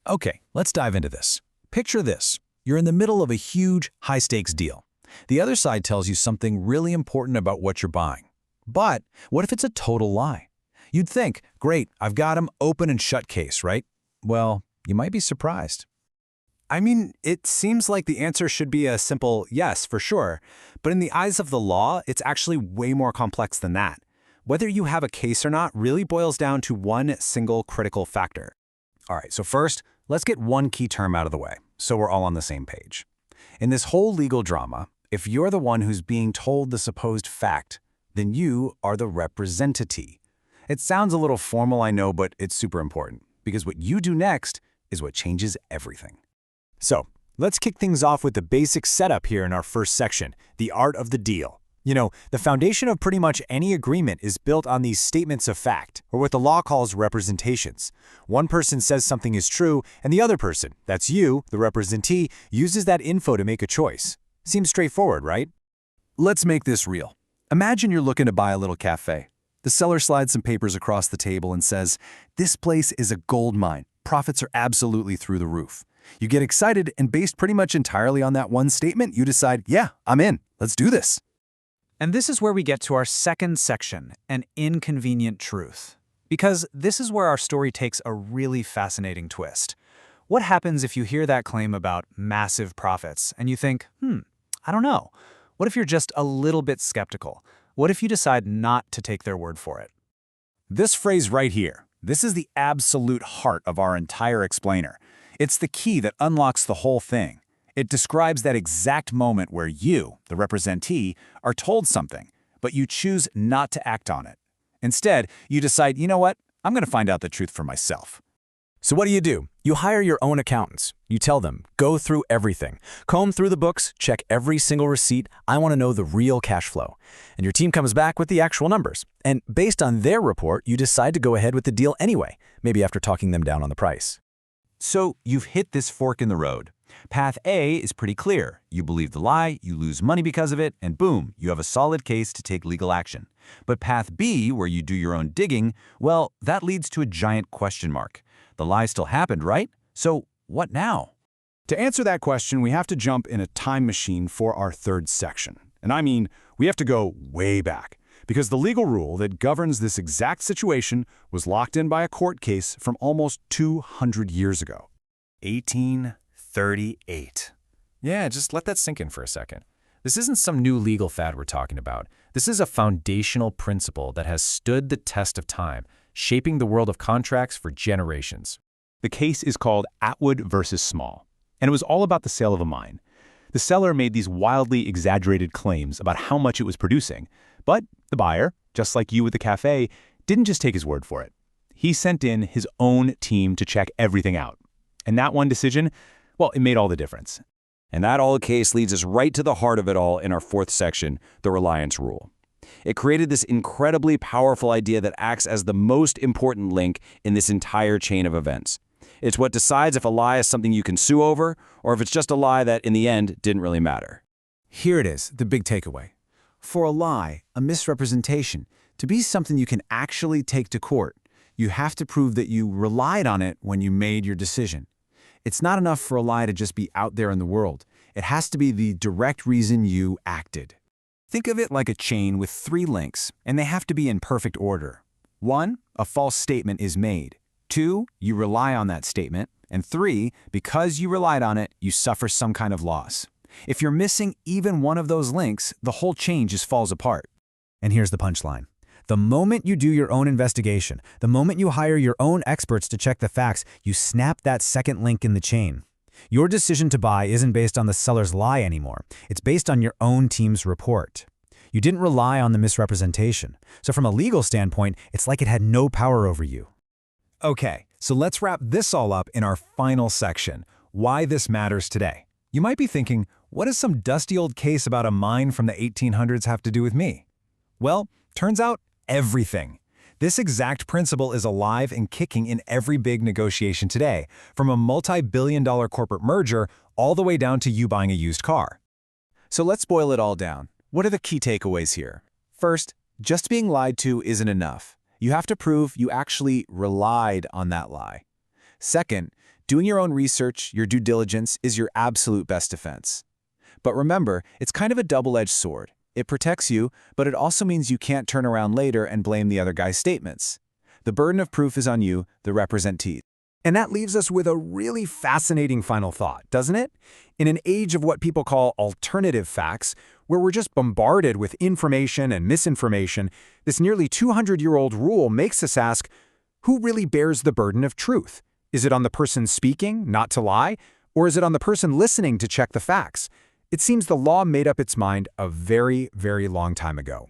Okay, let's dive into this. Picture this. You're in the middle of a huge, high-stakes deal. The other side tells you something really important about what you're buying. But what if it's a total lie? You'd think, great, I've got him, open and shut case, right? Well, you might be surprised. I mean, it seems like the answer should be a simple yes, for sure. But in the eyes of the law, it's actually way more complex than that. Whether you have a case or not really boils down to one single critical factor. All right, so first, let's get one key term out of the way, so we're all on the same page. In this whole legal drama, if you're the one who's being told the supposed fact, then you are the representee. It sounds a little formal, I know, but it's super important, because what you do next is what changes everything. So, let's kick things off with the basic setup here in our first section, the art of the deal. You know, the foundation of pretty much any agreement is built on these statements of fact, or what the law calls representations. One person says something is true, and the other person, that's you, the representee, uses that info to make a choice. Seems straightforward, right? Let's make this real. Imagine you're looking to buy a little cafe. The seller slides some papers across the table and says, "This place is a gold mine. Profits are absolutely through the roof." You get excited, and based pretty much entirely on that one statement, you decide, yeah, I'm in. Let's do this. And this is where we get to our second section, an inconvenient truth. Because this is where our story takes a really fascinating twist. What happens if you hear that claim about massive profits and you think, I don't know. What if you're just a little bit skeptical? What if you decide not to take their word for it? This phrase right here, this is the absolute heart of our entire explainer. It's the key that unlocks the whole thing. It describes that exact moment where you, the representee, are told something, but you choose not to act on it. Instead, you decide, you know what, I'm going to find out the truth for myself. So what do? You hire your own accountants. You tell them, go through everything. Comb through the books, check every single receipt. I want to know the real cash flow. And your team comes back with the actual numbers. And based on their report, you decide to go ahead with the deal anyway, maybe after talking them down on the price. So you've hit this fork in the road. Path A is pretty clear. You believe the lie, you lose money because of it, and boom, you have a solid case to take legal action. But path B, where you do your own digging, well, that leads to a giant question mark. The lie still happened, right? So what now? To answer that question, we have to jump in a time machine for our third section. And I mean, we have to go way back, because the legal rule that governs this exact situation was locked in by a court case from almost 200 years ago. 1838. Yeah, just let that sink in for a second. This isn't some new legal fad we're talking about. This is a foundational principle that has stood the test of time, shaping the world of contracts for generations. The case is called Atwood versus Small, and it was all about the sale of a mine. The seller made these wildly exaggerated claims about how much it was producing, but the buyer, just like you with the cafe, didn't just take his word for it. He sent in his own team to check everything out. And that one decision, well, it made all the difference. And that all case leads us right to the heart of it all in our fourth section, the reliance rule. It created this incredibly powerful idea that acts as the most important link in this entire chain of events. It's what decides if a lie is something you can sue over, or if it's just a lie that, in the end, didn't really matter. Here it is, the big takeaway. For a lie, a misrepresentation, to be something you can actually take to court, you have to prove that you relied on it when you made your decision. It's not enough for a lie to just be out there in the world. It has to be the direct reason you acted. Think of it like a chain with 3 links, and they have to be in perfect order. 1, a false statement is made. 2, you rely on that statement. And 3, because you relied on it, you suffer some kind of loss. If you're missing even one of those links, the whole chain just falls apart. And here's the punchline. The moment you do your own investigation, the moment you hire your own experts to check the facts, you snap that second link in the chain. Your decision to buy isn't based on the seller's lie anymore. It's based on your own team's report. You didn't rely on the misrepresentation. So from a legal standpoint, it's like it had no power over you. Okay, so let's wrap this all up in our final section, why this matters today. You might be thinking, what does some dusty old case about a mine from the 1800s have to do with me? Well, turns out everything. This exact principle is alive and kicking in every big negotiation today, from a multi-billion-dollar corporate merger all the way down to you buying a used car. So let's boil it all down. What are the key takeaways here? First, just being lied to isn't enough. You have to prove you actually relied on that lie. Second, Doing your own research, your due diligence, is your absolute best defense. But remember, it's kind of a double-edged sword. It protects you, but it also means you can't turn around later and blame the other guy's statements. The burden of proof is on you, the representee. And that leaves us with a really fascinating final thought, doesn't it? In an age of what people call alternative facts, where we're just bombarded with information and misinformation, this nearly 200-year-old rule makes us ask, who really bears the burden of truth? Is it on the person speaking, not to lie? Or is it on the person listening to check the facts? It seems the law made up its mind a very, very long time ago.